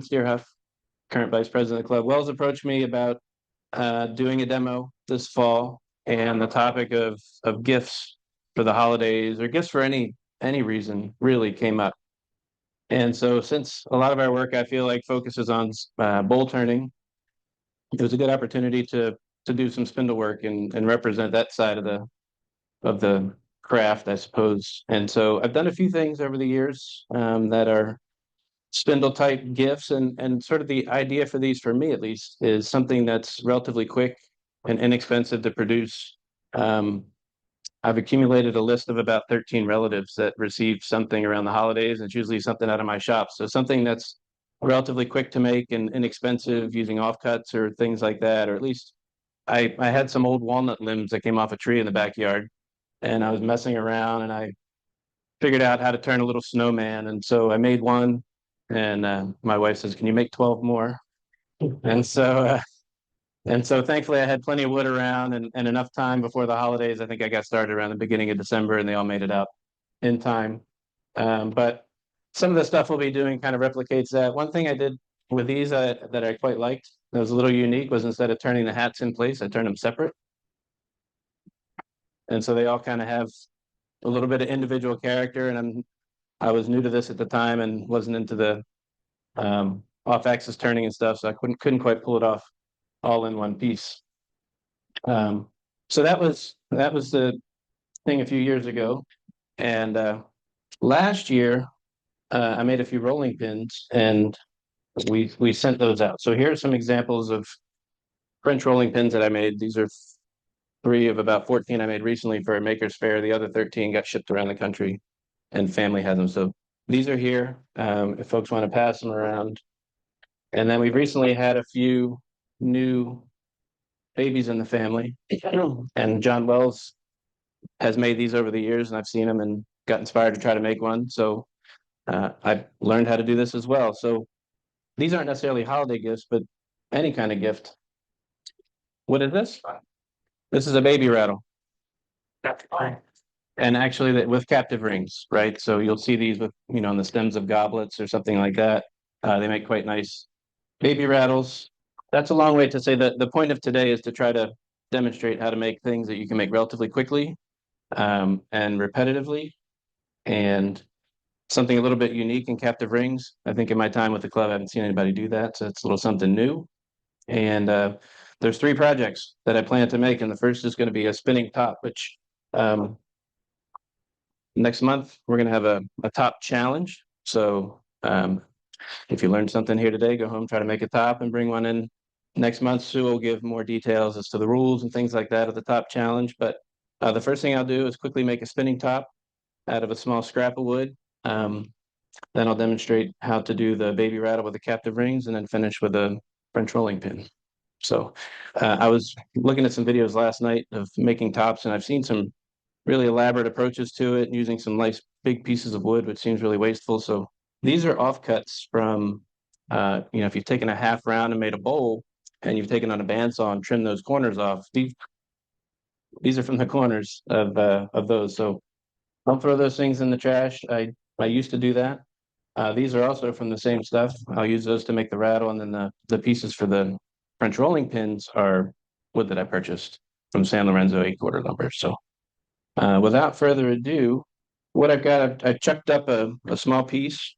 Steerhuff, current vice president of the club. Wells approached me about doing a demo this fall, and the topic of gifts for the holidays or gifts for any reason really came up. And so, since a lot of our work I feel like focuses on bowl turning, it was a good opportunity to do some spindle work and represent that side of the craft, I suppose. And so I've done a few things over the years that are spindle type gifts, and sort of the idea for these, for me at least, is something that's relatively quick and inexpensive to produce. Um, I've accumulated a list of about 13 relatives that receive something around the holidays. And it's usually something out of my shop. So something that's relatively quick to make and inexpensive using offcuts or things like that. Or at least I had some old walnut limbs that came off a tree in the backyard, and I was messing around and I figured out how to turn a little snowman. And so I made one, and my wife says, "Can you make 12 more?" And so thankfully I had plenty of wood around and enough time before the holidays. I think I got started around the beginning of December, and they all made it out in time. But some of the stuff we'll be doing kind of replicates that. One thing I did with these that I quite liked, that was a little unique, was instead of turning the hats in place, I turned them separate. And so they all kind of have a little bit of individual character. And I was new to this at the time and wasn't into the off-axis turning and stuff, so I couldn't quite pull it off all in one piece. So that was the thing a few years ago, and last year I made a few rolling pins, and we sent those out. So here are some examples of French rolling pins that I made. These are three of about 14 I made recently for a maker's fair. The other 13 got shipped around the country, and family has them. So these are here if folks want to pass them around. And then we've recently had a few new babies in the family, and John Wells has made these over the years, and I've seen them and got inspired to try to make one. So I've learned how to do this as well. So these aren't necessarily holiday gifts, but any kind of gift. What is this? This is a baby rattle. And actually with captive rings, right? So you'll see these with, on the stems of goblets or something like that. They make quite nice baby rattles. That's a long way to say that the point of today is to try to demonstrate how to make things that you can make relatively quickly and repetitively, and something a little bit unique in captive rings. I think in my time with the club, I haven't seen anybody do that, so it's a little something new. And there's three projects that I plan to make, and the first is going to be a spinning top, which next month we're going to have a top challenge. So if you learned something here today, go home, try to make a top and bring one in next month. Sue will give more details as to the rules and things like that of the top challenge. But the first thing I'll do is quickly make a spinning top out of a small scrap of wood. Then I'll demonstrate how to do the baby rattle with the captive rings, and then finish with a French rolling pin. So I was looking at some videos last night of making tops, and I've seen some really elaborate approaches to it, using some nice big pieces of wood, which seems really wasteful. So these are offcuts from, if you've taken a half round and made a bowl, and you've taken on a bandsaw and trimmed those corners off. These are from the corners of those. So don't throw those things in the trash. I used to do that. These are also from the same stuff. I'll use those to make the rattle, and then the pieces for the French rolling pins are wood that I purchased from San Lorenzo 8-quarter lumber. So without further ado, what I've got, I chucked up a small piece,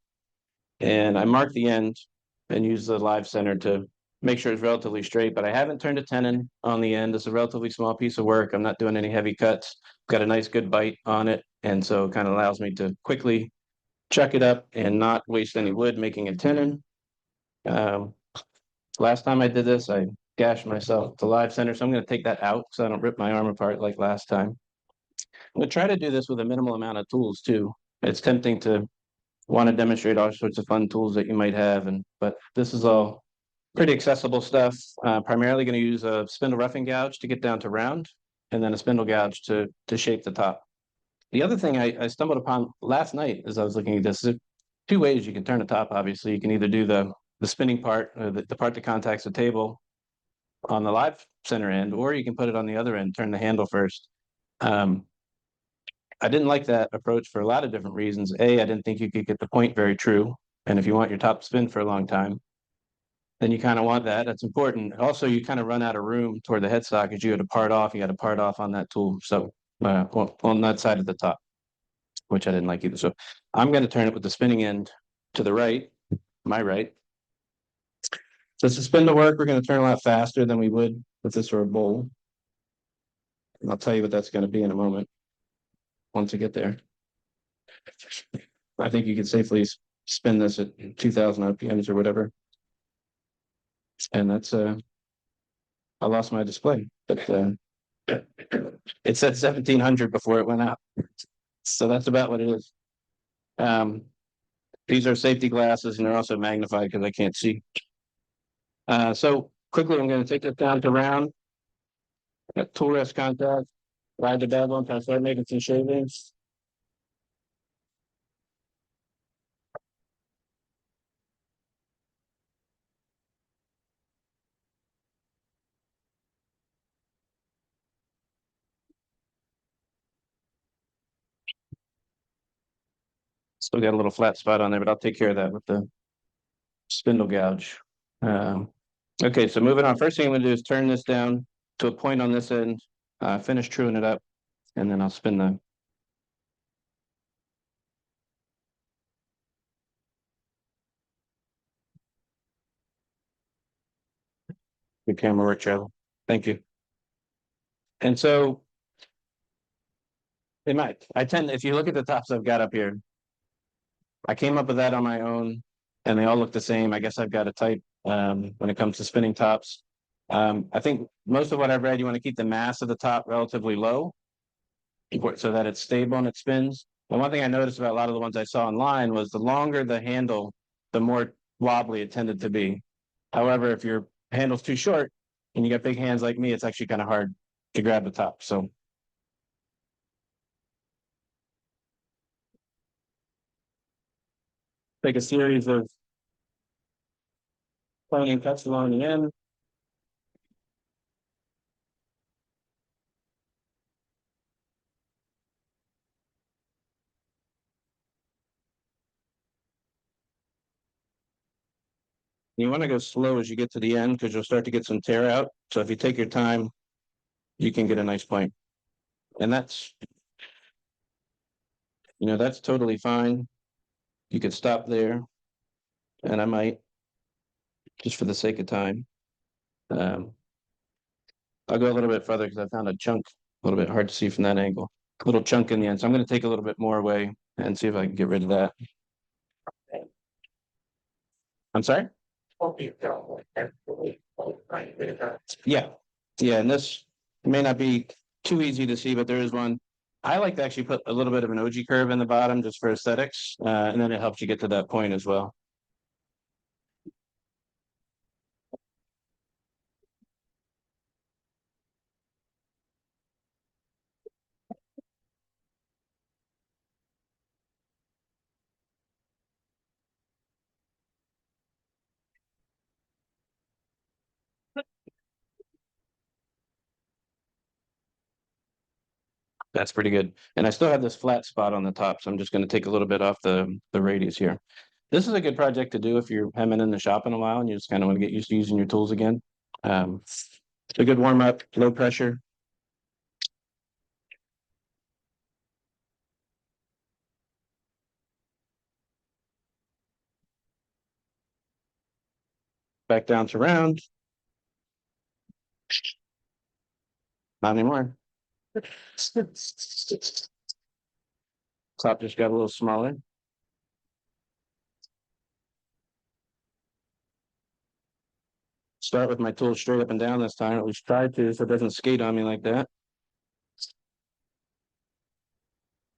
and I marked the end and used the live center to make sure it's relatively straight, but I haven't turned a tenon on the end. It's a relatively small piece of work. I'm not doing any heavy cuts. Got a nice good bite on it, and so it kind of allows me to quickly chuck it up and not waste any wood making a tenon. Last time I did this, I gashed myself to live center, so I'm going to take that out so I don't rip my arm apart like last time. I'm going to try to do this with a minimal amount of tools too. It's tempting to want to demonstrate all sorts of fun tools that you might have, but this is all pretty accessible stuff. Primarily going to use a spindle roughing gouge to get down to round, and then a spindle gouge to shape the top. The other thing I stumbled upon last night as I was looking at this is two ways you can turn a top. Obviously, you can either do the spinning part, the part that contacts the table on the live center end, or you can put it on the other end, turn the handle first. I didn't like that approach for a lot of different reasons. I didn't think you could get the point very true. And if you want your top to spin for a long time, then you kind of want that. That's important. Also, you kind of run out of room toward the headstock because you had to part off. You got to part off on that tool. So, on that side at the top, which I didn't like either. So, I'm going to turn it with the spinning end to the right, my right. So, to spin the work, we're going to turn a lot faster than we would with this sort of bowl. And I'll tell you what that's going to be in a moment once I get there. I think you can safely spin this at 2000 RPMs or whatever. And that's, I lost my display, but it said 1700 before it went out. So that's about what it is. Um, these are safety glasses and they're also magnified because I can't see. So quickly, I'm going to take this down to round. Got tool rest contact, ride the bevel until I start making some shavings. Still got a little flat spot on there, but I'll take care of that with the spindle gouge. Um, okay, so moving on. First thing I'm going to do is turn this down to a point on this end, finish truing it up, and then I'll spin the camera work, Travel. Thank you. And so it might. I tend, if you look at the tops I've got up here, I came up with that on my own, and they all look the same. I guess I've got a type when it comes to spinning tops. I think most of what I've read, you want to keep the mass of the top relatively low so that it's stable and it spins. And one thing I noticed about a lot of the ones I saw online was the longer the handle, the more wobbly it tended to be. However, if your handle's too short and you got big hands like me, it's actually kind of hard to grab the top. So take a series of plain cuts along the end. You want to go slow as you get to the end because you'll start to get some tear out. So if you take your time, you can get a nice point. And that's, that's totally fine. You could stop there, and I might, just for the sake of time. Um, I'll go a little bit further because I found a chunk a little bit hard to see from that angle. A little chunk in the end. So I'm going to take a little bit more away and see if I can get rid of that. I'm sorry? Yeah. Yeah. And this may not be too easy to see, but there is one. I like to actually put a little bit of an OG curve in the bottom just for aesthetics. And then it helps you get to that point as well. That's pretty good. And I still have this flat spot on the top, so I'm just going to take a little bit off the radius here. This is a good project to do if you're hemming in the shop in a while and you just kind of want to get used to using your tools again. It's a good warm up, low pressure. Back down to round. Not anymore. Top just got a little smaller. Start with my tool straight up and down this time. At least try to, so it doesn't skate on me like that.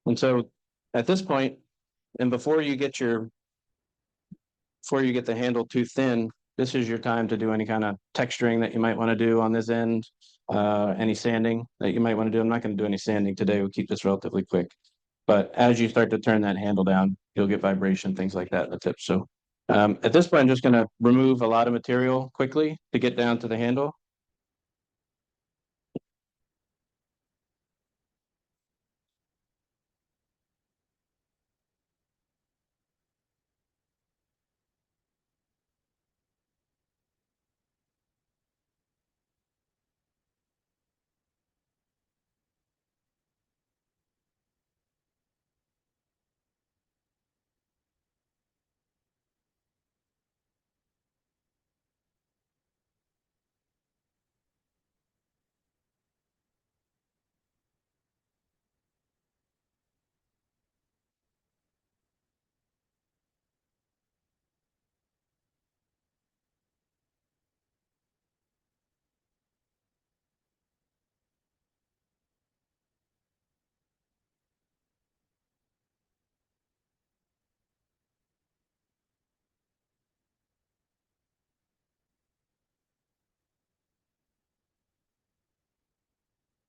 And so at this point, and before you get the handle too thin, this is your time to do any kind of texturing that you might want to do on this end, any sanding that you might want to do. I'm not going to do any sanding today. We'll keep this relatively quick. But as you start to turn that handle down, you'll get vibration, things like that in the tip. So at this point, I'm just going to remove a lot of material quickly to get down to the handle.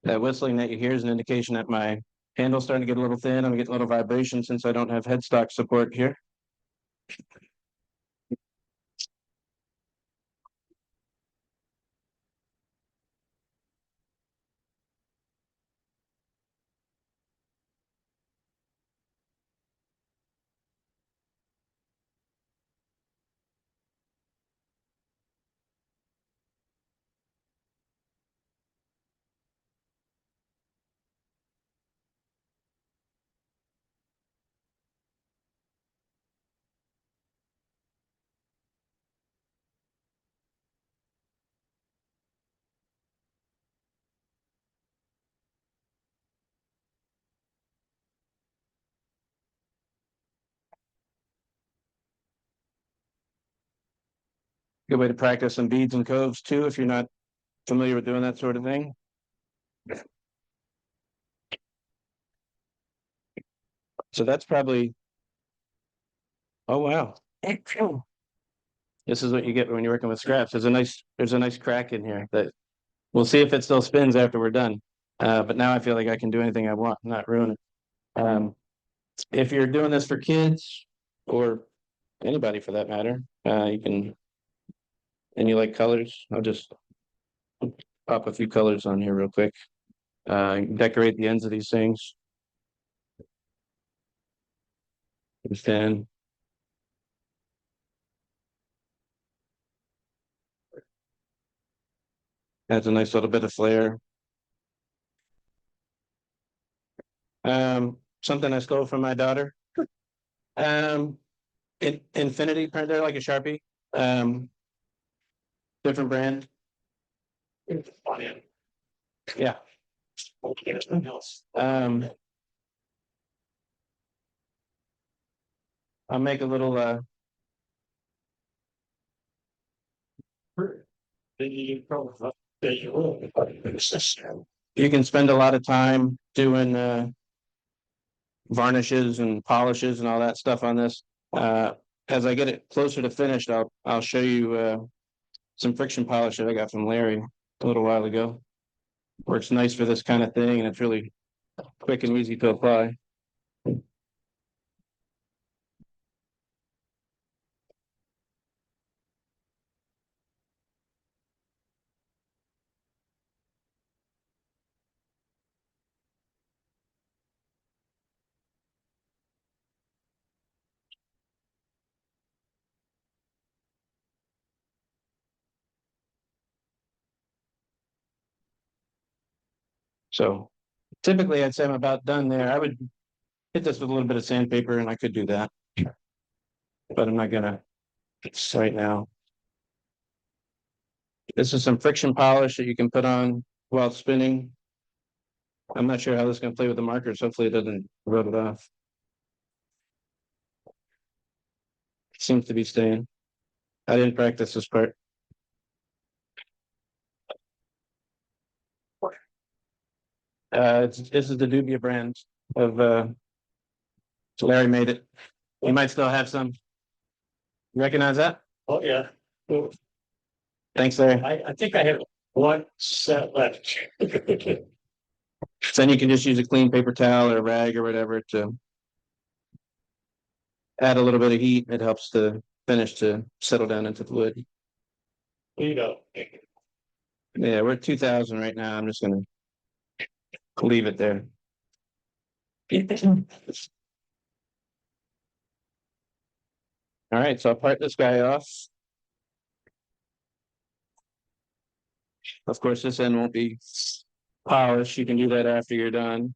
That whistling that you hear is an indication that my handle's starting to get a little thin. I'm getting a little vibration since I don't have headstock support here. Good way to practice some beads and coves too, if you're not familiar with doing that sort of thing. So that's probably, oh wow. This is what you get when you're working with scraps. There's a nice crack in here that we'll see if it still spins after we're done. But now I feel like I can do anything I want, not ruin it. Um, if you're doing this for kids or anybody for that matter, you can, and you like colors, I'll just pop a few colors on here real quick. Decorate the ends of these things. Understand? Adds a nice little bit of flair. Something I stole from my daughter. Um, Infinity printer, like a Sharpie. Um, Different brand. Yeah. Um, I'll make a little you can spend a lot of time doing varnishes and polishes and all that stuff on this. Uh, as I get it closer to finished, I'll show you some friction polish that I got from Larry a little while ago. Works nice for this kind of thing, and it's really quick and easy to apply. So typically, I'd say I'm about done there. I would hit this with a little bit of sandpaper, and I could do that, but I'm not gonna right now. This is some friction polish that you can put on while spinning. I'm not sure how this is going to play with the markers. Hopefully it doesn't rub it off. It seems to be staying. I didn't practice this part. This is the Dubia brand of Larry made it. You might still have some. You recognize that? Oh, yeah. Well, Thanks, Larry. I think I have one set left. So then you can just use a clean paper towel or a rag or whatever to add a little bit of heat. It helps the finish to settle down into the wood. You know, Yeah, we're at 2000 right now. I'm just going to leave it there. All right, so I'll part this guy off. Of course, this end won't be polished. You can do that after you're done.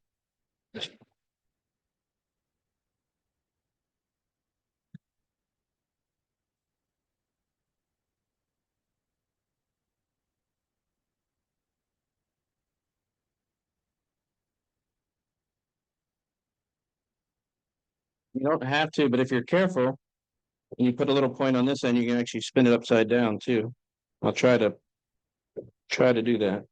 You don't have to, but if you're careful and you put a little point on this end, you can actually spin it upside down too. I'll try to do that.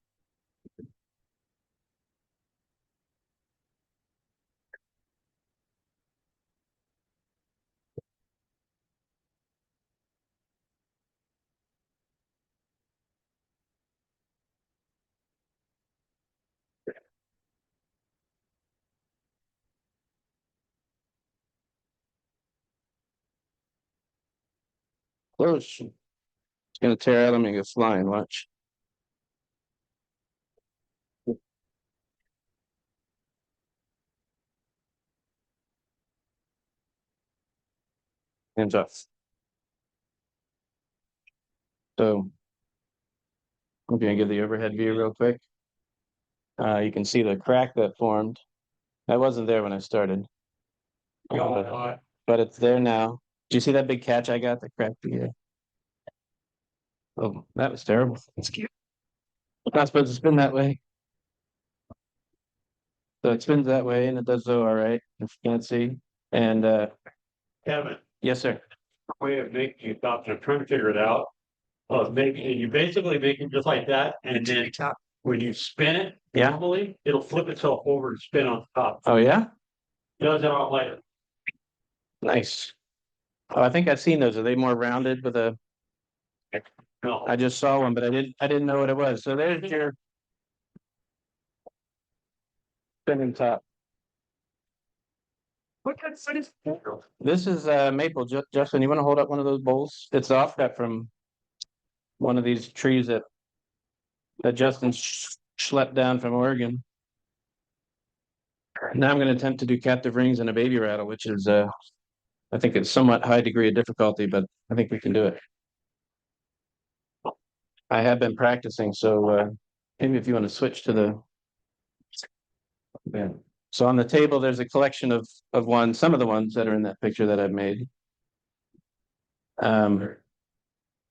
close. It's gonna tear out. Let me go flying. Watch. Hands off. So I'm gonna give the overhead view real quick. You can see the crack that formed. That wasn't there when I started, but it's there now. Do you see that big catch I got that cracked the? Oh, that was terrible. It's cute. It's not supposed to spin that way. So it spins that way, and it does so all right. If you can't see. And Kevin, yes, sir. way of making it up, I'm trying to figure it out. Making you basically make it just like that, and then when you spin it, Yeah. normally it'll flip itself over and spin on top. Oh yeah. It does it out later. Nice. Oh, I think I've seen those. Are they more rounded with a? No, I just saw one, but I didn't know what it was. So there's your spinning top. what is? This is maple. Justin, you want to hold up one of those bowls? It's offcut from one of these trees that Justin schlepped down from Oregon. Now I'm going to attempt to do captive rings and a baby rattle, which is I think it's somewhat high degree of difficulty, but I think we can do it. I have been practicing, so maybe if you want to switch to the. Yeah. So on the table, there's a collection of ones, some of the ones that are in that picture that I've made.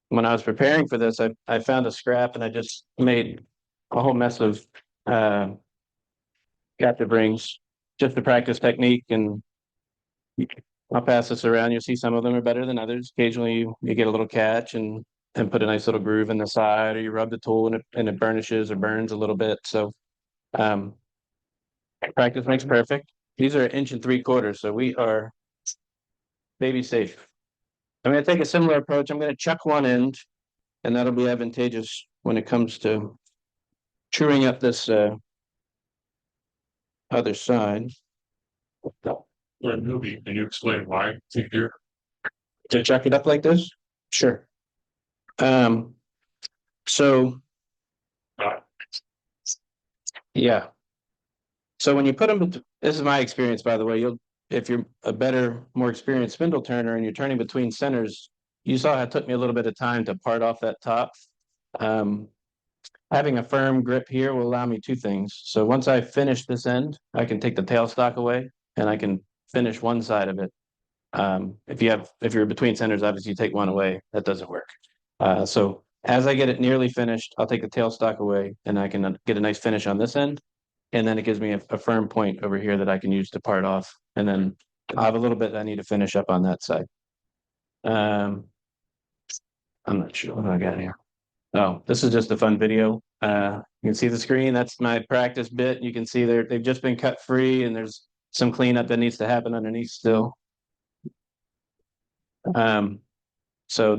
When I was preparing for this, I found a scrap and I just made a whole mess of uh, captive rings just to practice technique. And I'll pass this around. You'll see some of them are better than others. Occasionally, you get a little catch and put a nice little groove in the side, or you rub the tool and it burnishes or burns a little bit. So um, practice makes perfect. These are 1.75 inches, so we are baby safe. I'm going to take a similar approach. I'm going to chuck one end, and that'll be advantageous when it comes to chewing up this other side. Movie, can you explain why? Here. To chuck it up like this? Sure. Um, so yeah. So when you put them, this is my experience, by the way. If you're a better, more experienced spindle turner and you're turning between centers, you saw how it took me a little bit of time to part off that top. Um, Having a firm grip here will allow me two things. So once I finish this end, I can take the tailstock away and I can finish one side of it. If you're between centers, obviously you take one away. That doesn't work. So as I get it nearly finished, I'll take the tailstock away and I can get a nice finish on this end. And then it gives me a firm point over here that I can use to part off. And then I have a little bit I need to finish up on that side. Um, I'm not sure what I got here. Oh, this is just a fun video. You can see the screen. That's my practice bit. You can see they've just been cut free and there's some cleanup that needs to happen underneath still. Um, so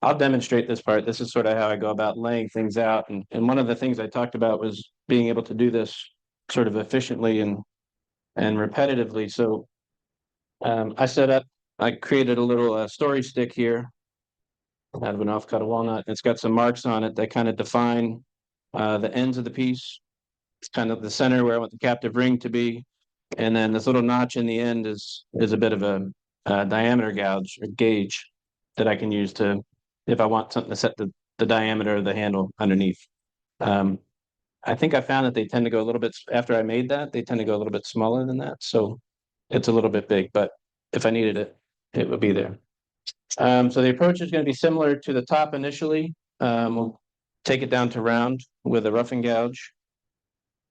I'll demonstrate this part. This is sort of how I go about laying things out. And one of the things I talked about was being able to do this sort of efficiently and repetitively. So I created a little story stick here out of an offcut of walnut. It's got some marks on it that kind of define the ends of the piece. It's kind of the center where I want the captive ring to be. And then this little notch in the end is a bit of a diameter gauge that I can use if I want something to set the diameter of the handle underneath. Um, I think I found that they tend to go a little bit, after I made that, they tend to go a little bit smaller than that. So it's a little bit big, but if I needed it, it would be there. So the approach is going to be similar to the top initially. We'll take it down to round with a roughing gouge.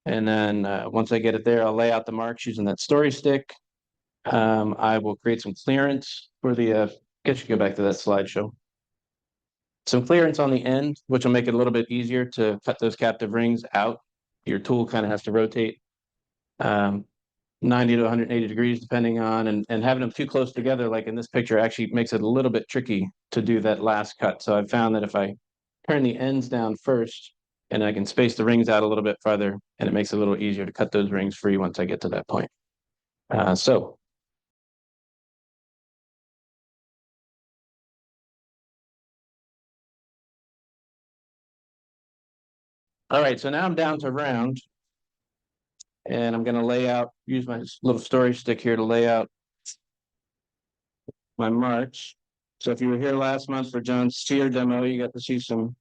And then once I get it there, I'll lay out the marks using that story stick. I will create some clearance for guess you go back to that slideshow. Some clearance on the end, which will make it a little bit easier to cut those captive rings out. Your tool kind of has to rotate 90 to 180 degrees, depending on, and having them too close together, like in this picture, actually makes it a little bit tricky to do that last cut. So I've found that if I turn the ends down first, and I can space the rings out a little bit farther, and it makes it a little easier to cut those rings free once I get to that point. So All right, so now I'm down to round. And I'm going to lay out, use my little story stick here to lay out my marks. So if you were here last month for John's tier demo, you got to see some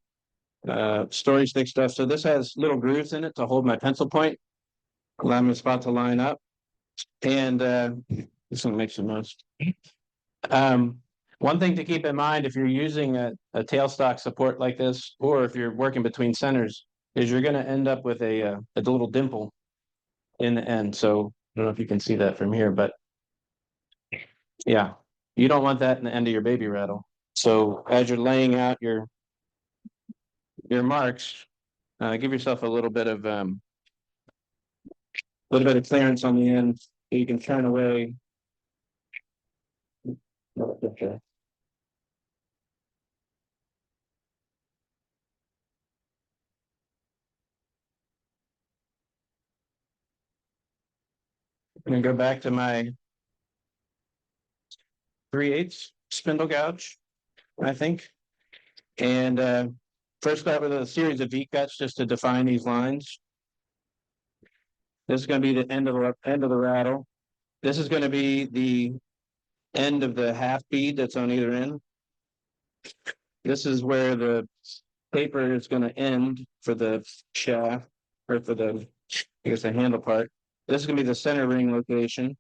story stick stuff. So this has little grooves in it to hold my pencil point, allow me a spot to line up. And this one makes the most. One thing to keep in mind if you're using a tailstock support like this, or if you're working between centers, is you're going to end up with a little dimple in the end. So I don't know if you can see that from here, but yeah, you don't want that in the end of your baby rattle. So as you're laying out your marks, give yourself a little bit of clearance on the end so you can turn away. Okay. I'm gonna go back to my 3/8 spindle gouge, I think. And first start with a series of V cuts just to define these lines. This is going to be the end of the rattle. This is going to be the end of the half bead that's on either end. This is where the paper is going to end for the shaft or for the, I guess, the handle part. This is going to be the center ring location.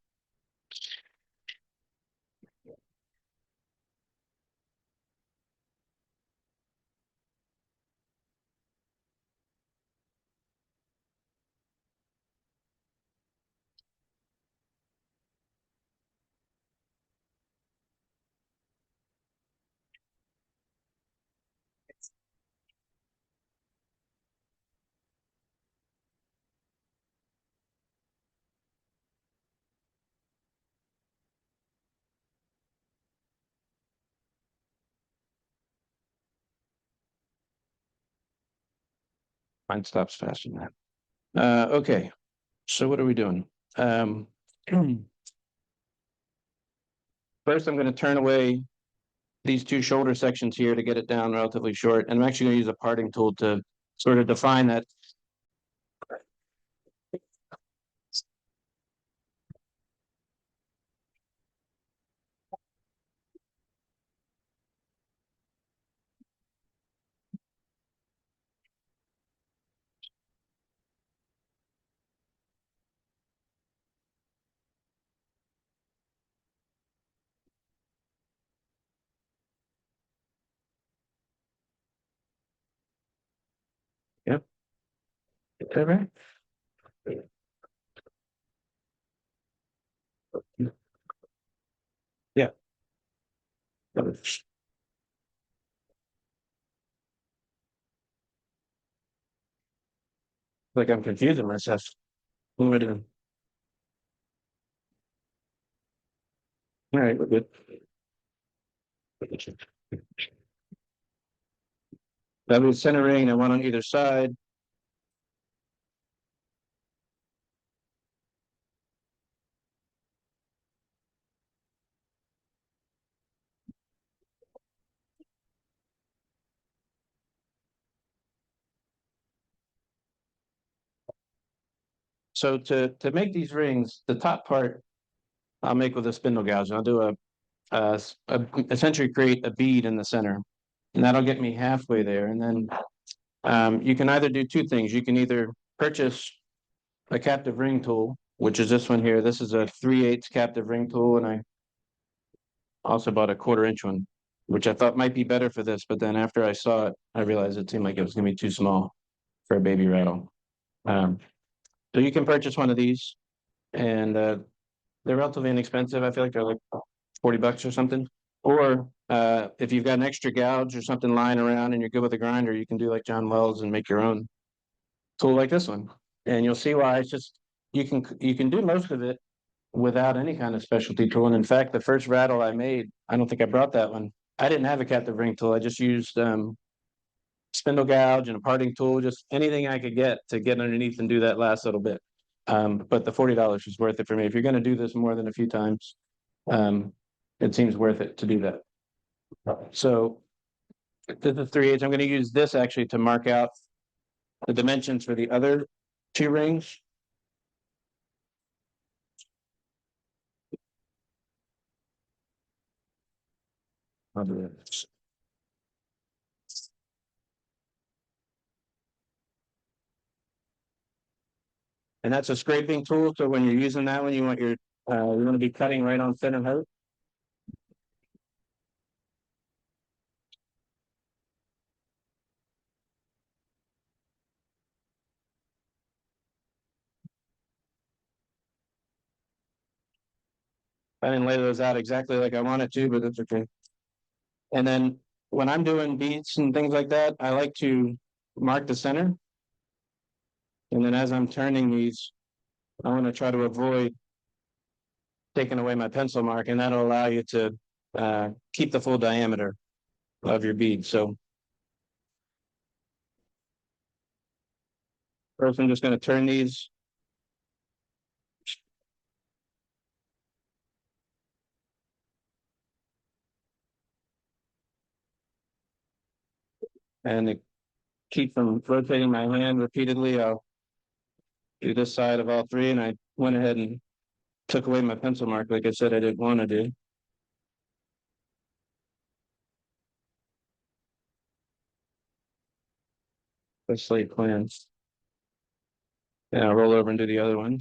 Mine stops faster than that. Okay, so what are we doing? Um, First, I'm going to turn away these two shoulder sections here to get it down relatively short. And I'm actually going to use a parting tool to sort of define that. Yep. Is that right? Yeah. Like I'm confusing myself. What am I doing? All right, we're good. That was center ring and one on either side. So to make these rings, the top part I'll make with a spindle gouge. I'll do essentially create a bead in the center, and that'll get me halfway there. And then you can either do two things. You can either purchase a captive ring tool, which is this one here. This is a 3/8 captive ring tool, and I also bought a 1/4 inch one, which I thought might be better for this. But then after I saw it, I realized it seemed like it was going to be too small for a baby rattle. Um, so you can purchase one of these, and they're relatively inexpensive. I feel like they're like $40 or something. Or if you've got an extra gouge or something lying around and you're good with a grinder, you can do like John Wells and make your own tool like this one. And you'll see why it's just you can do most of it without any kind of specialty tool. And in fact, the first rattle I made, I don't think I brought that one. I didn't have a captive ring tool. I just used spindle gouge and a parting tool, just anything I could get to get underneath and do that last little bit. But the $40 was worth it for me. If you're going to do this more than a few times, um, it seems worth it to do that. So the 3/8, I'm going to use this actually to mark out the dimensions for the other two rings. I'll do it. And that's a scraping tool. So when you're using that one, you want to be cutting right on center height. I didn't lay those out exactly like I wanted to, but that's okay. And then when I'm doing beats and things like that, I like to mark the center. And then as I'm turning these, I want to try to avoid taking away my pencil mark, and that'll allow you to keep the full diameter of your bead. So first, I'm just going to turn these. And to keep from rotating my hand repeatedly, I'll do this side of all three. And I went ahead and took away my pencil mark, like I said I didn't want to do. The slate plans. And I'll roll over and do the other one.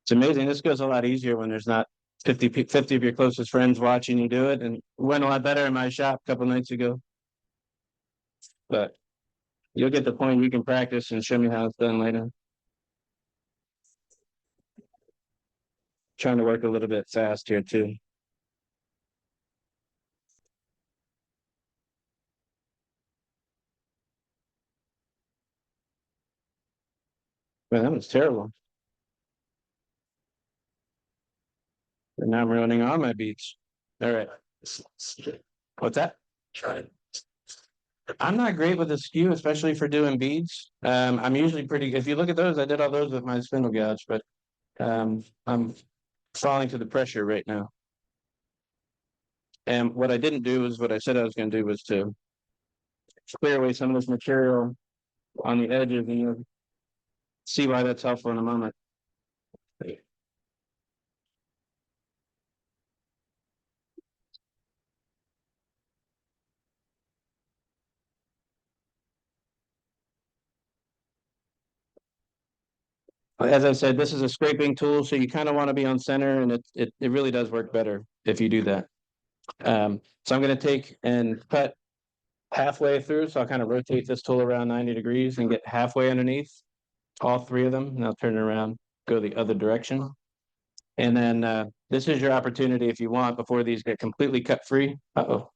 It's amazing. This goes a lot easier when there's not 50 of your closest friends watching you do it. And it went a lot better in my shop a couple nights ago. But you'll get the point. You can practice and show me how it's done later. Trying to work a little bit fast here too. Man, that was terrible. And now I'm ruining all my beats. All right. What's that? I'm not great with the skew, especially for doing beads. I'm usually pretty. If you look at those, I did all those with my spindle gouge, but I'm falling to the pressure right now. And what I didn't do is what I said I was going to do was to clear away some of this material on the edges, and you'll see why that's helpful in a moment. As I said, this is a scraping tool, so you kind of want to be on center, and it really does work better if you do that. So I'm going to take and cut halfway through. So I'll kind of rotate this tool around 90 degrees and get halfway underneath all three of them. And I'll turn it around, go the other direction. And then this is your opportunity if you want, before these get completely cut free, to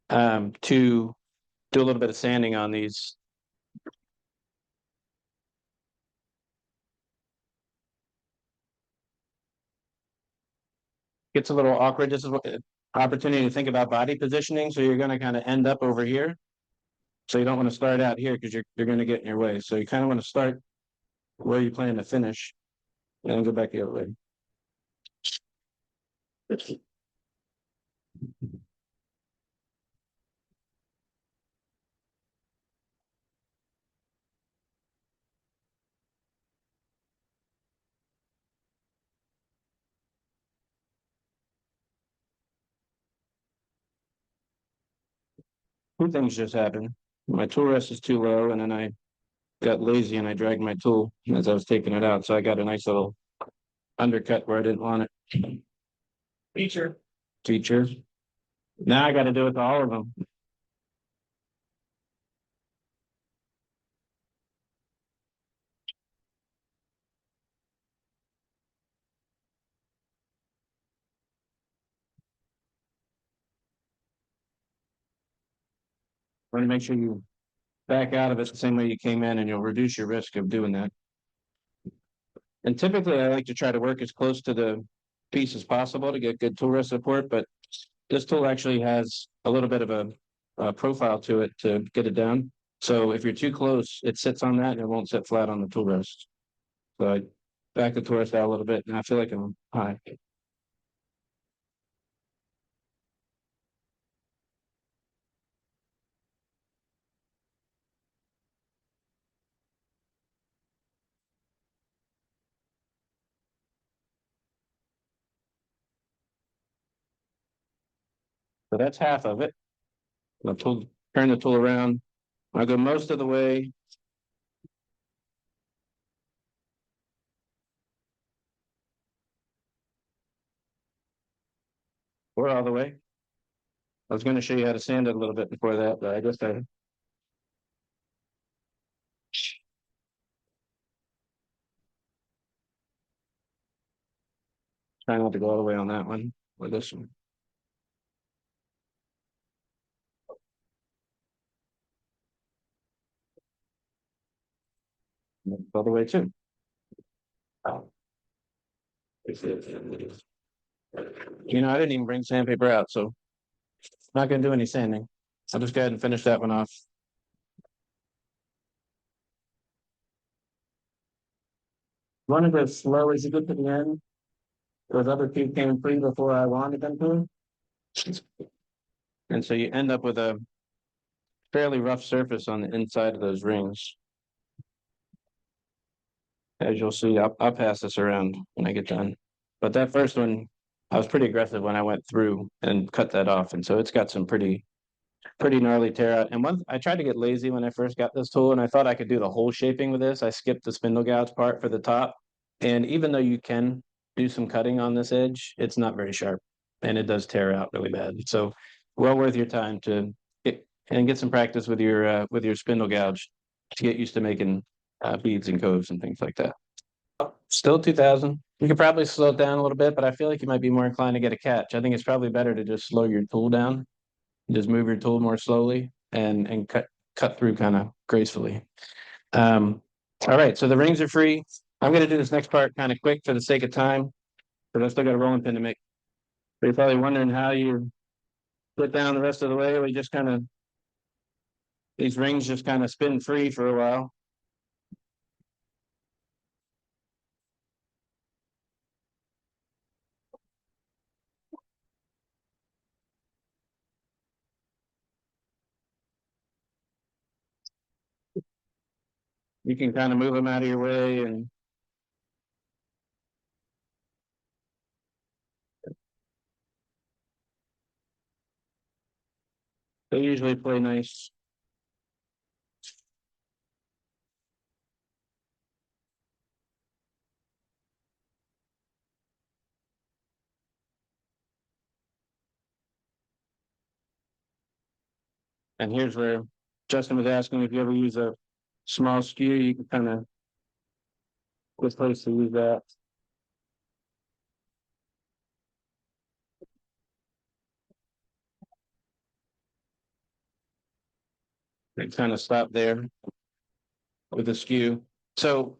do a little bit of sanding on these. Gets a little awkward. This is what opportunity to think about body positioning. So you're going to kind of end up over here. So you don't want to start out here because you're going to get in your way. So you kind of want to start where you plan to finish and then go back the other way. Two things just happened. My tool rest is too low, and then I got lazy and I dragged my tool as I was taking it out. So I got a nice little undercut where I didn't want it. Feature. Features. Now I got to do it to all of them. Want to make sure you back out of it the same way you came in, and you'll reduce your risk of doing that. And typically, I like to try to work as close to the piece as possible to get good tool rest support, but this tool actually has a little bit of a profile to it to get it down. So if you're too close, it sits on that and it won't sit flat on the tool rest. So I back the tool rest out a little bit, and I feel like I'm high. So that's half of it. I'll turn the tool around. I'll go most of the way. Or all the way. I was going to show you how to sand it a little bit before that, but I guess I try not to go all the way on that one or this one. All the way too. You know, I didn't even bring sandpaper out, so I'm not going to do any sanding. I'll just go ahead and finish that one off. Want to go slow as you get to the end. Those other two came free before I wanted them to. And so you end up with a fairly rough surface on the inside of those rings. As you'll see, I'll pass this around when I get done. But that first one, I was pretty aggressive when I went through and cut that off. And so it's got some pretty gnarly tear out. And I tried to get lazy when I first got this tool, and I thought I could do the whole shaping with this. I skipped the spindle gouge part for the top. And even though you can do some cutting on this edge, it's not very sharp and it does tear out really bad. So well worth your time to get some practice with your spindle gouge to get used to making beads and coves and things like that. Still 2000. You could probably slow it down a little bit, but I feel like you might be more inclined to get a catch. I think it's probably better to just slow your tool down, just move your tool more slowly and cut through kind of gracefully. All right, so the rings are free. I'm going to do this next part kind of quick for the sake of time, but I still got a rolling pin to make. But you're probably wondering how you put down the rest of the way. We just kind of, these rings just kind of spin free for a while. You can kind of move them out of your way, and they usually play nice. And here's where Justin was asking if you ever use a small skew, you can kind of, good place to use that. And kind of stop there with the skew. So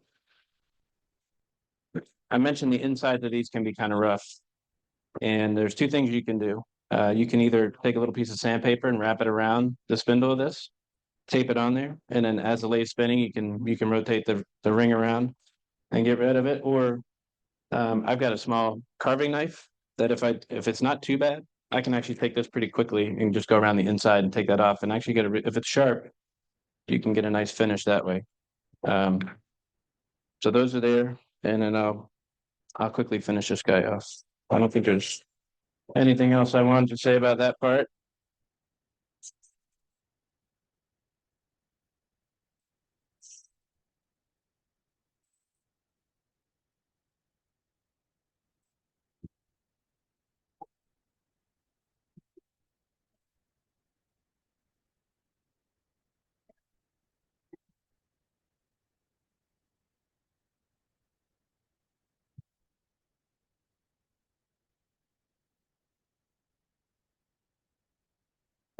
I mentioned the insides of these can be kind of rough. And there's two things you can do. You can either take a little piece of sandpaper and wrap it around the spindle of this, tape it on there, and then as the lathe spinning, you can rotate the ring around and get rid of it. Or I've got a small carving knife that if it's not too bad, I can actually take this pretty quickly and just go around the inside and take that off and actually if it's sharp, you can get a nice finish that way. Um, so those are there, and then I'll quickly finish this guy off. I don't think there's anything else I wanted to say about that part.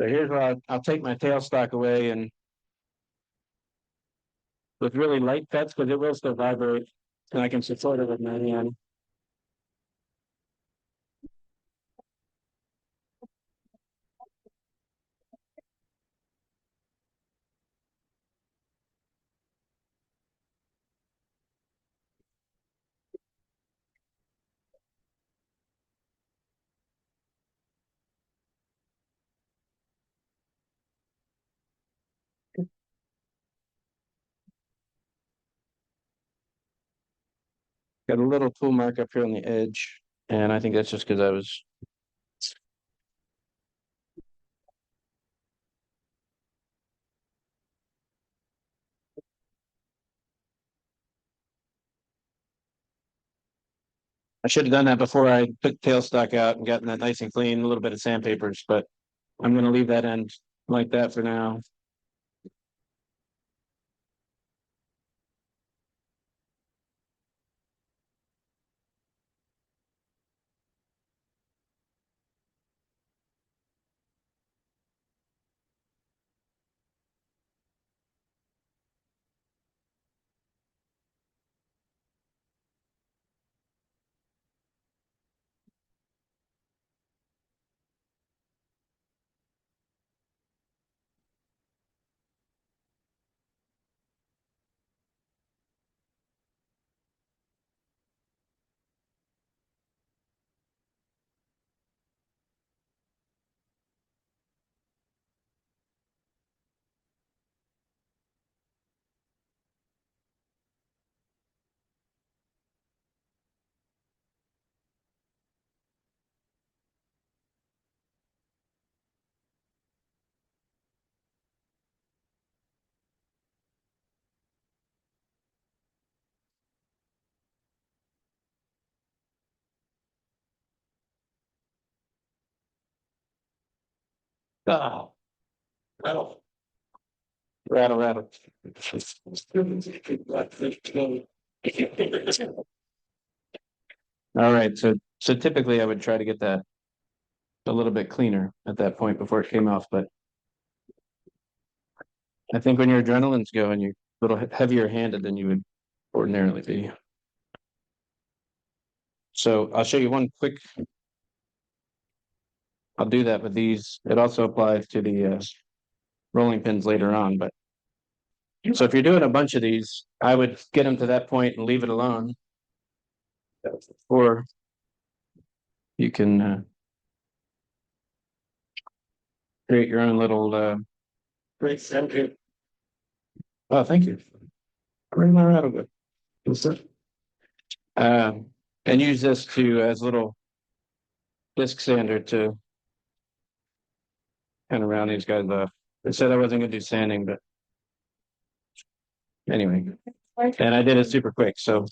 So here's where I'll take my tailstock away and with really light cuts, because it will still vibrate, and I can support it with my hand. Got a little tool mark up here on the edge, and I think that's just because I should have done that before I took tailstock out and gotten that nice and clean, a little bit of sandpapers, but I'm gonna leave that end like that for now. Oh, rattle, rattle, rattle. All right, so typically I would try to get that a little bit cleaner at that point before it came off, but I think when your adrenaline's going, you're a little heavier handed than you would ordinarily be. So I'll show you one quick. I'll do that with these. It also applies to the rolling pins later on, but so if you're doing a bunch of these, I would get them to that point and leave it alone. Or you can create your own little great center. Oh, thank you. Bring my rattle good. And use this to as a little disc sander to kind of round these guys off. I said I wasn't gonna do sanding, but anyway. And I did it super quick, so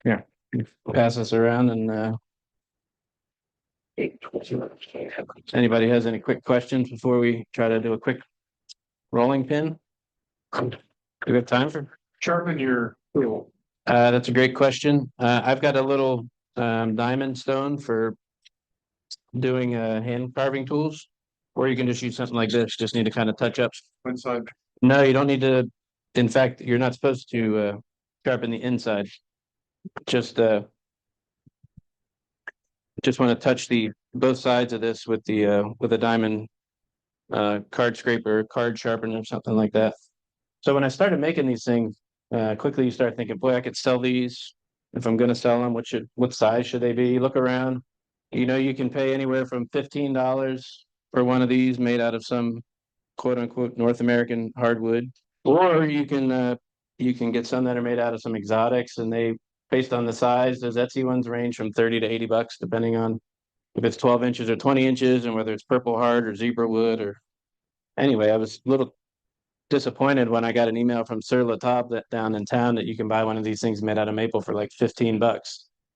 here, pass this around and anybody has any quick questions before we try to do a quick rolling pin? Do we have time for? Sharpen your tool. That's a great question. I've got a little diamond stone for doing hand carving tools, or you can just use something like this. Just need to kind of touch up. Inside. No, you don't need to. In fact, you're not supposed to sharpen the inside. Just just want to touch the both sides of this with a diamond card scraper, card sharpener, something like that. So when I started making these things, quickly you start thinking, boy, I could sell these. If I'm going to sell them, what size should they be? Look around. You know, you can pay anywhere from $15 for one of these made out of some quote unquote North American hardwood, or you can get some that are made out of some exotics, and they based on the size, those Etsy ones range from 30 to $80, depending on if it's 12 inches or 20 inches, and whether it's purple heart or zebra wood or anyway. I was a little disappointed when I got an email from Sir Lathe that down in town that you can buy one of these things made out of maple for like $15.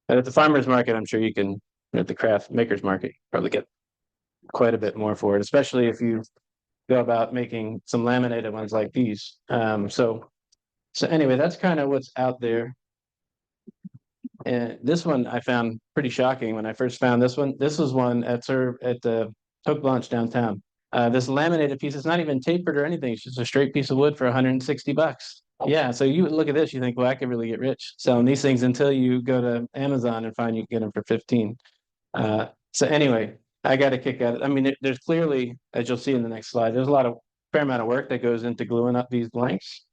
But at the farmer's market, I'm sure you can, at the craft makers market, probably get quite a bit more for it, especially if you go about making some laminated ones like these. So anyway, that's kind of what's out there. And this one I found pretty shocking when I first found this one. This was one at the Toke Blanche downtown. This laminated piece is not even tapered or anything. It's just a straight piece of wood for $160. Yeah, so you look at this, you think, well, I could really get rich selling these things until you go to Amazon and find you can get them for 15. So anyway, I got a kick out of it. I mean, there's clearly, as you'll see in the next slide, there's a lot of fair amount of work that goes into gluing up these blanks.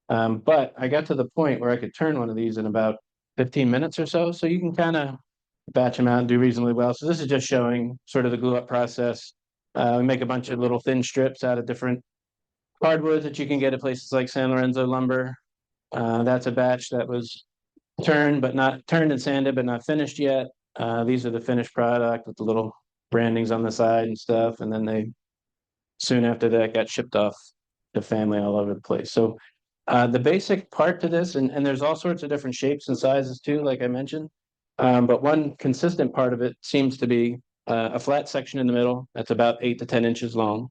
But I got to the point where I could turn one of these in about 15 minutes or so. So you can kind of batch them out and do reasonably well. So this is just showing sort of the glue up process. We make a bunch of little thin strips out of different hardwoods that you can get at places like San Lorenzo Lumber. That's a batch that was turned and sanded, but not finished yet. These are the finished product with the little brandings on the side and stuff. And then they soon after that got shipped off to family all over the place. So the basic part to this, and there's all sorts of different shapes and sizes too, like I mentioned. But one consistent part of it seems to be a flat section in the middle that's about 8 to 10 inches long,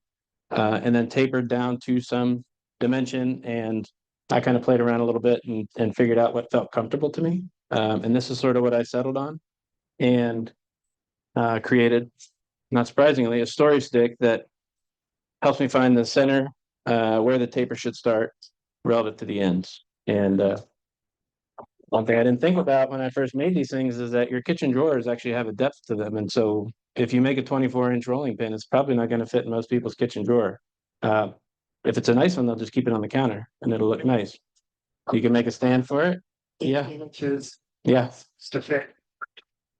and then tapered down to some dimension. And I kind of played around a little bit and figured out what felt comfortable to me. And this is sort of what I settled on and created, not surprisingly, a story stick that helps me find the center where the taper should start relative to the ends. And one thing I didn't think about when I first made these things is that your kitchen drawers actually have a depth to them. And so if you make a 24-inch rolling pin, it's probably not going to fit in most people's kitchen drawer. Uh, if it's a nice one, they'll just keep it on the counter and it'll look nice. You can make a stand for it. Yeah. 18 inches Yeah. to fit.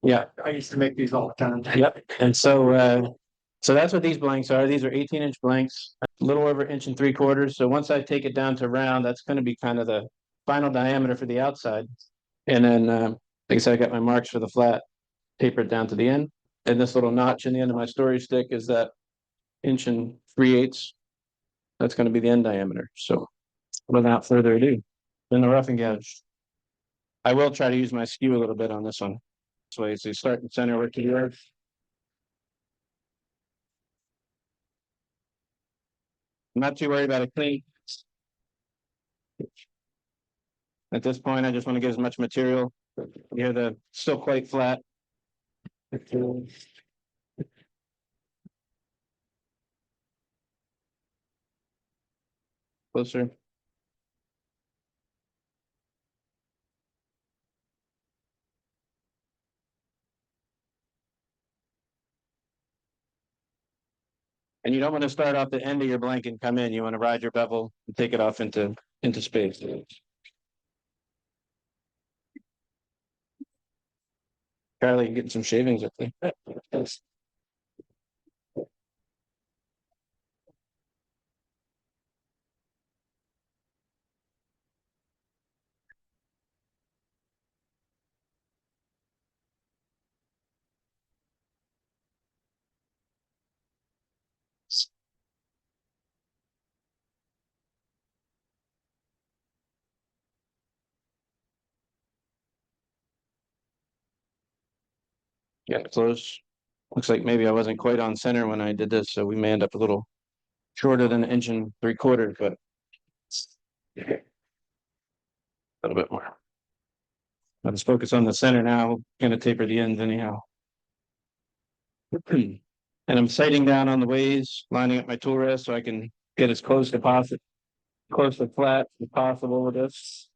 Yeah. I used to make these all the time. Yep. And so that's what these blanks are. These are 18-inch blanks, a little over 1 3/4. So once I take it down to round, that's going to be kind of the final diameter for the outside. And then, like I said, I got my marks for the flat, tapered down to the end. And this little notch in the end of my story stick is that 1 3/8. That's going to be the end diameter. So without further ado, in the rough and gouge. I will try to use my skew a little bit on this one. This way, so you start in center, work to the earth. I'm not too worried about a clean. At this point, I just want to get as much material. Here, the still quite flat. Closer. And you don't want to start off the end of your blanket and come in. You want to ride your bevel and take it off into space. Charlie, you're getting some shavings up there. Getting close. Looks like maybe I wasn't quite on center when I did this, so we may end up a little shorter than 1 3/4, but a little bit more. I'll just focus on the center now. Going to taper the ends anyhow. And I'm sighting down on the ways, lining up my tool rest so I can get as close to possible, close to flat as possible with this.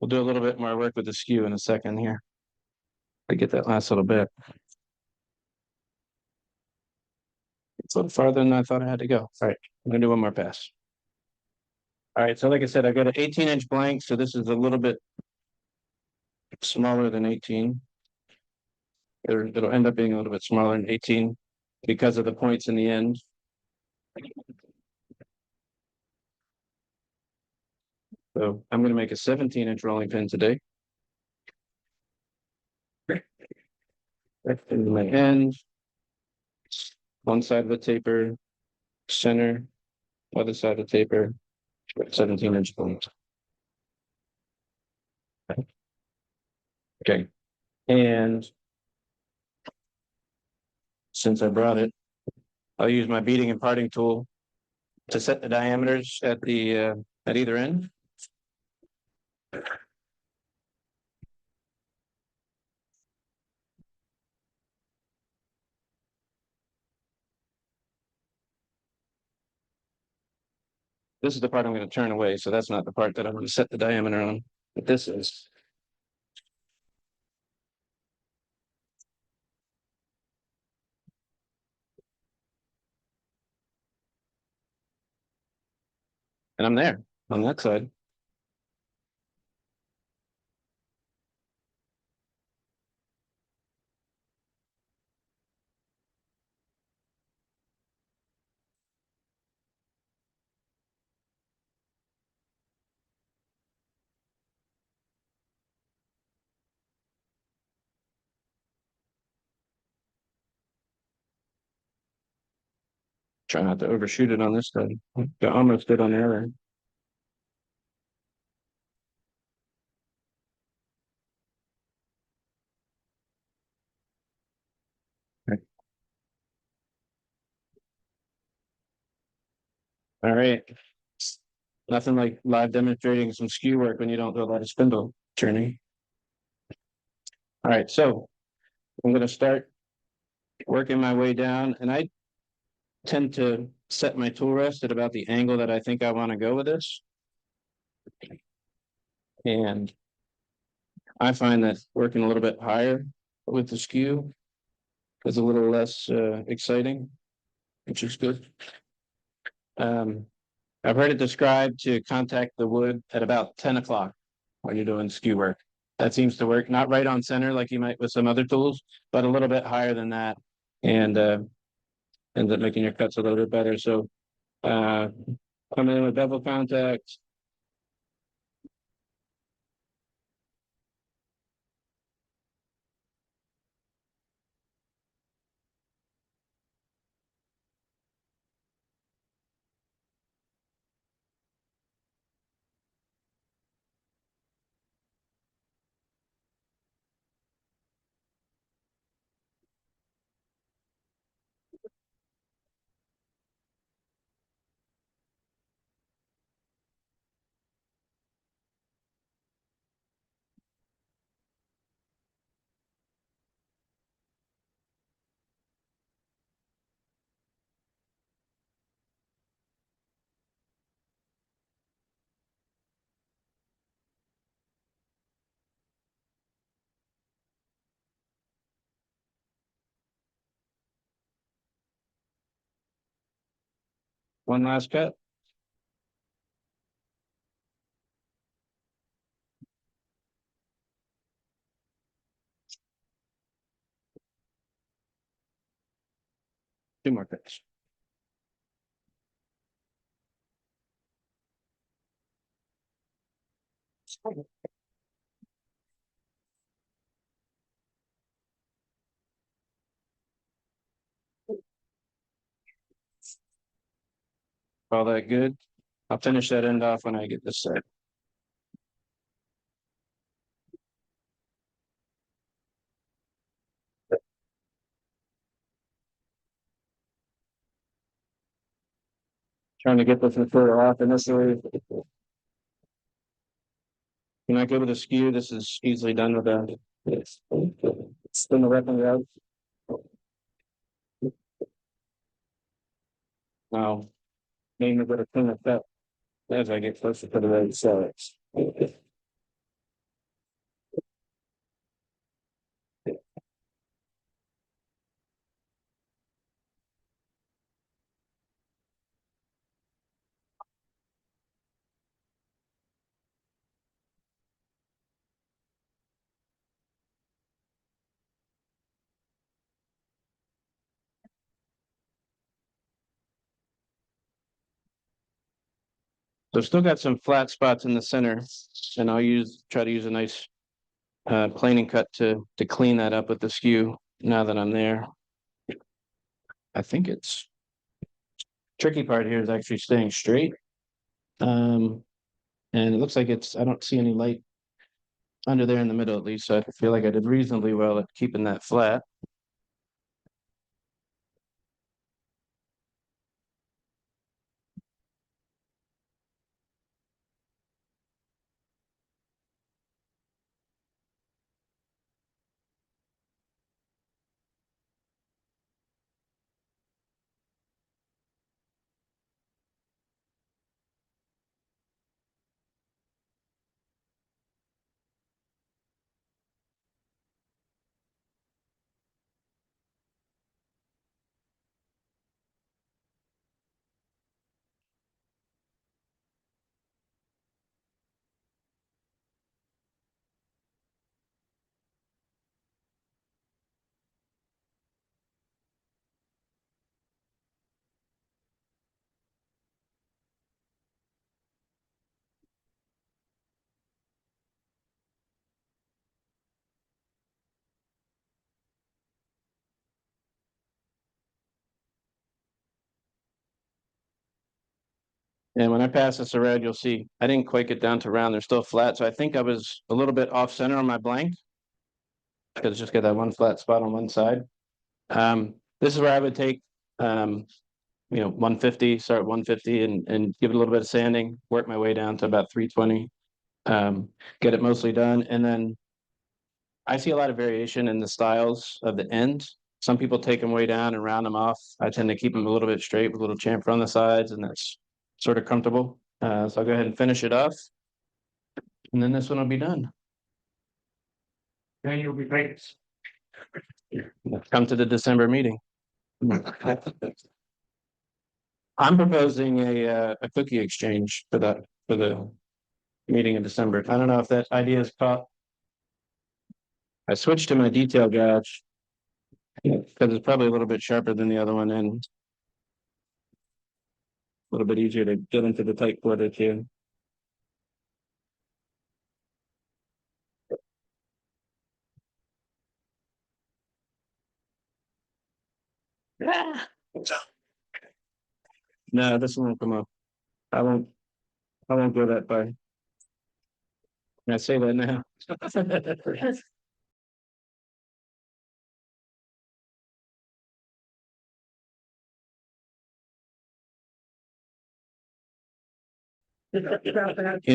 We'll do a little bit more work with the skew in a second here. I get that last little bit. It's a little farther than I thought I had to go. All right, I'm gonna do one more pass. All right, so like I said, I've got an 18-inch blank, so this is a little bit smaller than 18. It'll end up being a little bit smaller than 18 because of the points in the end. So I'm going to make a 17-inch rolling pin today. In my end, one side of the taper, center, other side of the taper, 17-inch point. Okay. And since I brought it, I'll use my beating and parting tool to set the diameters at the at either end. This is the part I'm going to turn away, so that's not the part that I'm going to set the diameter on. But this is. And I'm there on that side. Try not to overshoot it on this side. I almost did on the other. All right. Nothing like live demonstrating some skew work when you don't do a lot of spindle turning. All right, so I'm going to start working my way down, and I tend to set my tool rest at about the angle that I think I want to go with this. And I find that working a little bit higher with the skew is a little less exciting, which is good. I've heard it described to contact the wood at about 10 o'clock when you're doing skew work. That seems to work, not right on center like you might with some other tools, but a little bit higher than that, and ends up making your cuts a little bit better. So uh, coming in with bevel contact. One last cut. Two more cuts. All that good. I'll finish that end off when I get this set. Trying to get this further off initially. You're not good with a skew. This is easily done with a spin the reference out. Now, mainly going to clean it up as I get closer to the red sides. So still got some flat spots in the center, and I'll try to use a nice planing cut to clean that up with the skew now that I'm there. I think it's tricky part here is actually staying straight. Um, and it looks like I don't see any light under there in the middle at least, so I feel like I did reasonably well at keeping that flat. And when I pass this around, you'll see I didn't quite get down to round. They're still flat. So I think I was a little bit off center on my blank because it's just got that one flat spot on one side. This is where I would take, 150, start 150 and give it a little bit of sanding, work my way down to about 320, get it mostly done. And then I see a lot of variation in the styles of the ends. Some people take them way down and round them off. I tend to keep them a little bit straight with a little chamfer on the sides, and that's sort of comfortable. So I'll go ahead and finish it off, and then this one will be done. Then you'll be great. Come to the December meeting. I'm proposing a cookie exchange for the meeting in December. I don't know if that idea is caught. I switched to my detail gouge because it's probably a little bit sharper than the other one and a little bit easier to get into the tight quarter too. No, this one won't come up. I won't. I won't go that far. I say that now.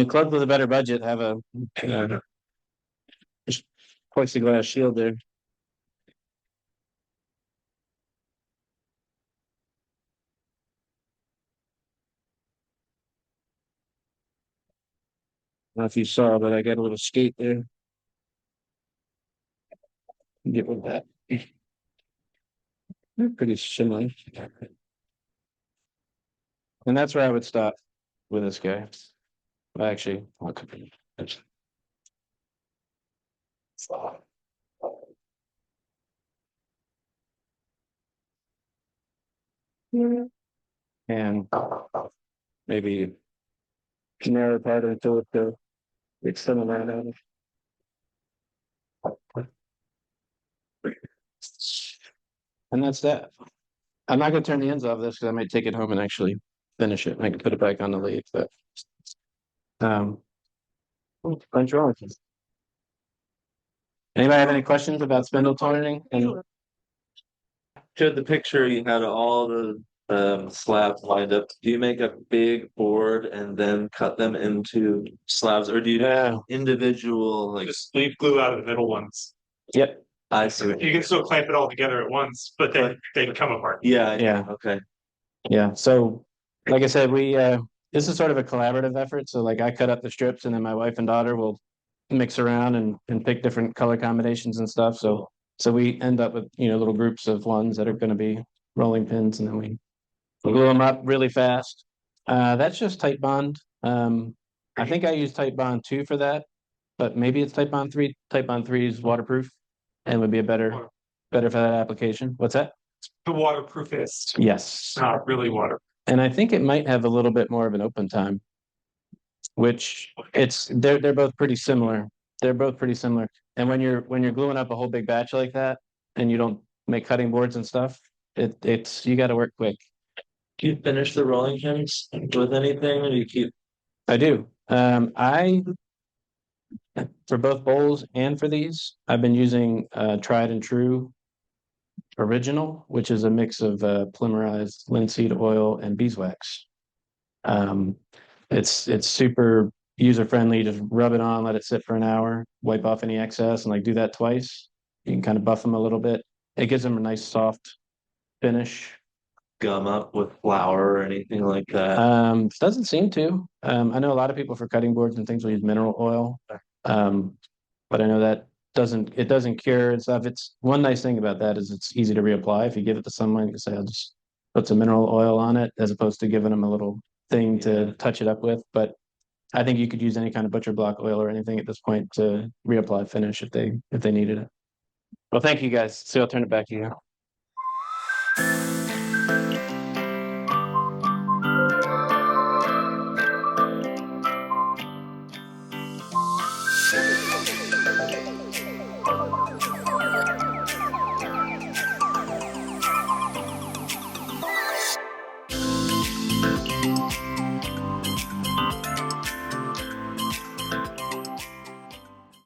Clubs with a better budget have a plexiglass shield there. I don't know if you saw, but I got a little skate there. Get with that. They're pretty similar. And that's where I would stop with this guy. Well, actually, and maybe narrow part until it extend the line out. And that's that. I'm not gonna turn the ends off this because I might take it home and actually finish it. I can put it back on the lathe, but um bunch wrong. Anybody have any questions about spindle turning? And Showed the picture, you had all the slabs lined up. Do you make a big board and then cut them into slabs, or do you yeah, individual just leave glue out of the middle ones. yep, I see. You can still clamp it all together at once, but then they come apart. Yeah, yeah, okay. yeah. So, like I said, we this is sort of a collaborative effort. So, like, I cut up the strips, and then my wife and daughter will mix around and pick different color combinations and stuff. So we end up with little groups of ones that are going to be rolling pins, and then we glue them up really fast. That's just Type Bond. I think I use Type Bond 2 for that, but maybe it's Type Bond 3. Type Bond 3 is waterproof and would be a better for that application. What's that? The waterproofist. Yes. Not really water. And I think it might have a little bit more of an open time, which they're both pretty similar. They're both pretty similar. And when you're gluing up a whole big batch like that and you don't make cutting boards and stuff, it's you got to work quick. Do you finish the rolling pins with anything, or do you keep? I do. I for both bowls and for these, I've been using tried and true original, which is a mix of polymerized linseed oil and beeswax. Um, it's super user friendly. Just rub it on, let it sit for an hour, wipe off any excess, and like do that twice. You can kind of buff them a little bit. It gives them a nice soft finish. Gum up with flour or anything like that? Doesn't seem to. I know a lot of people for cutting boards and things will use mineral oil. But I know that doesn't cure and stuff. It's one nice thing about that is it's easy to reapply. If you give it to someone, you can say, I'll just put some mineral oil on it, as opposed to giving them a little thing to touch it up with. But I think you could use any kind of butcher block oil or anything at this point to reapply finish if they needed it. Well, thank you guys. So I'll turn it back to you.